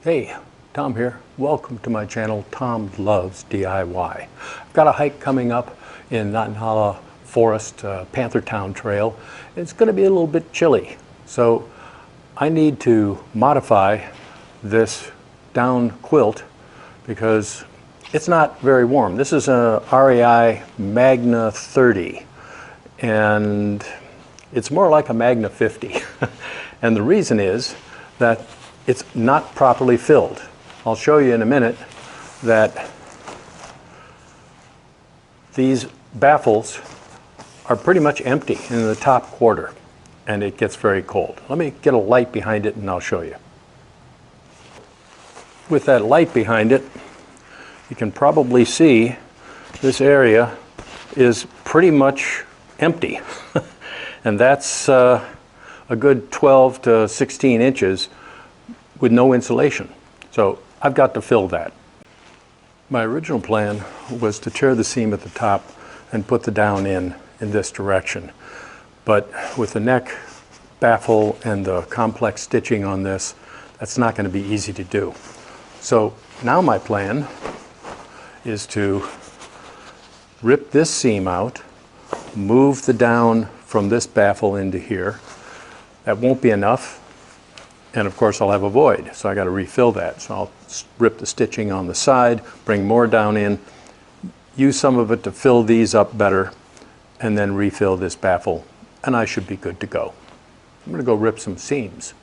Hey, Tom here. Welcome to my channel, Tom Loves DIY. I've got a hike coming up in Nottenhalla Forest, Panthertown Trail. It's going to be a little bit chilly, so I need to modify this down quilt because it's not very warm. This is a REI Magma 30, and it's more like a Magma 50. And the reason is that it's not properly filled. I'll show you in a minute that these baffles are pretty much empty in the top quarter, and it gets very cold. Let me get a light behind it and I'll show you. With that light behind it, you can probably see this area is pretty much empty. And that's a good 12 to 16 inches with no insulation. So I've got to fill that. My original plan was to tear the seam at the top and put the down in this direction. But with the neck baffle and the complex stitching on this, that's not going to be easy to do. So now my plan is to rip this seam out, move the down from this baffle into here. That won't be enough. And of course I'll have a void, so I got to refill that. So I'll rip the stitching on the side, bring more down in, use some of it to fill these up better, and then refill this baffle, and I should be good to go. I'm going to go rip some seams.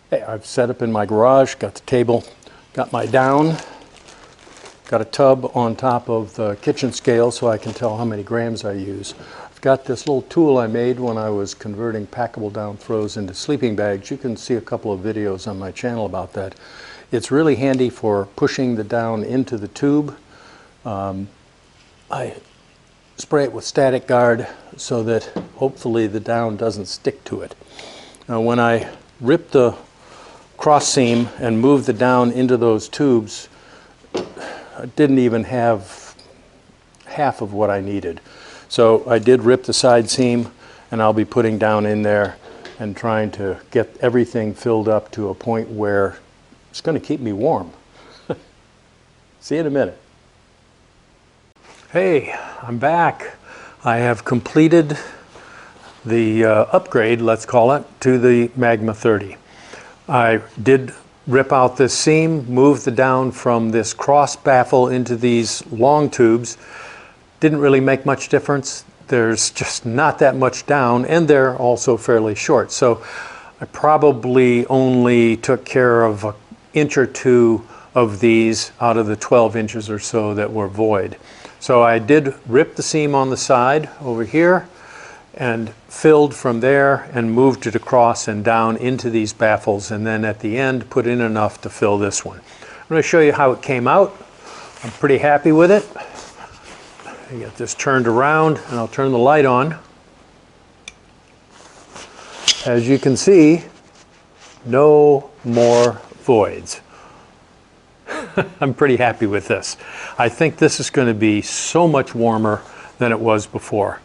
Hey, I've set up in my garage, got the table, got my down, got a tub on top of the kitchen scale so I can tell how many grams I use. Got this little tool I made when I was converting packable down throws into sleeping bags. You can see a couple of videos on my channel about that. It's really handy for pushing the down into the tube. I spray it with static guard so that hopefully the down doesn't stick to it. Now when I ripped the cross seam and moved the down into those tubes, I didn't even have half of what I needed. So I did rip the side seam, and I'll be putting down in there and trying to get everything filled up to a point where it's going to keep me warm. See you in a minute. Hey, I'm back. I have completed the upgrade, let's call it, to the Magma 30. I did rip out this seam, move the down from this cross baffle into these long tubes. Didn't really make much difference. There's just not that much down, and they're also fairly short. So I probably only took care of an inch or two of these out of the 12 inches or so that were void. So I did rip the seam on the side over here and filled from there and moved it across and down into these baffles, and then at the end put in enough to fill this one. I'm going to show you how it came out. I'm pretty happy with it. I get this turned around and I'll turn the light on. As you can see, no more voids. I'm pretty happy with this. I think this is going to be so much warmer than it was before.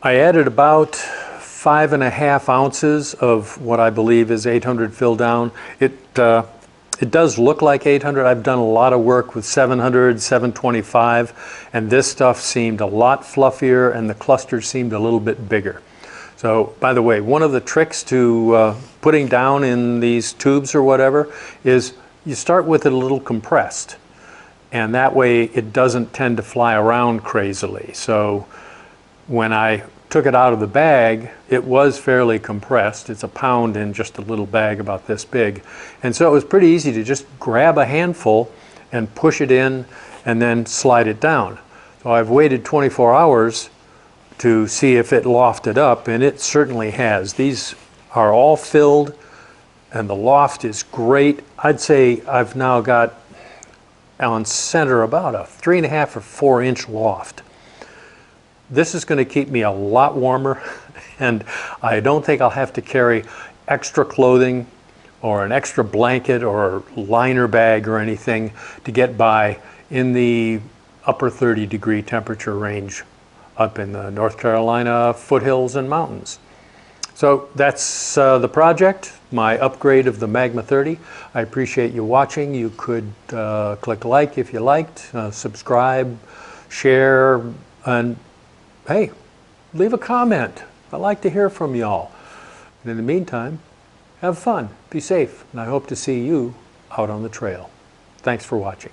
I added about 5.5 ounces of what I believe is 800 fill down. It does look like 800. I've done a lot of work with 700, 725, and this stuff seemed a lot fluffier and the clusters seemed a little bit bigger. So, by the way, one of the tricks to putting down in these tubes or whatever is you start with it a little compressed, and that way it doesn't tend to fly around crazily. So when I took it out of the bag, it was fairly compressed. It's a pound in just a little bag about this big. And so it was pretty easy to just grab a handful and push it in and then slide it down. So I've waited 24 hours to see if it lofted up, and it certainly has. These are all filled and the loft is great. I'd say I've now got on center about a 3.5 or 4 inch loft. This is going to keep me a lot warmer, and I don't think I'll have to carry extra clothing or an extra blanket or liner bag or anything to get by in the upper 30-degree temperature range up in the North Carolina foothills and mountains. So that's the project, my upgrade of the Magma 30. I appreciate you watching. You could click like if you liked, subscribe, share, and hey, leave a comment. I'd like to hear from y'all. And in the meantime, have fun, be safe, and I hope to see you out on the trail. Thanks for watching.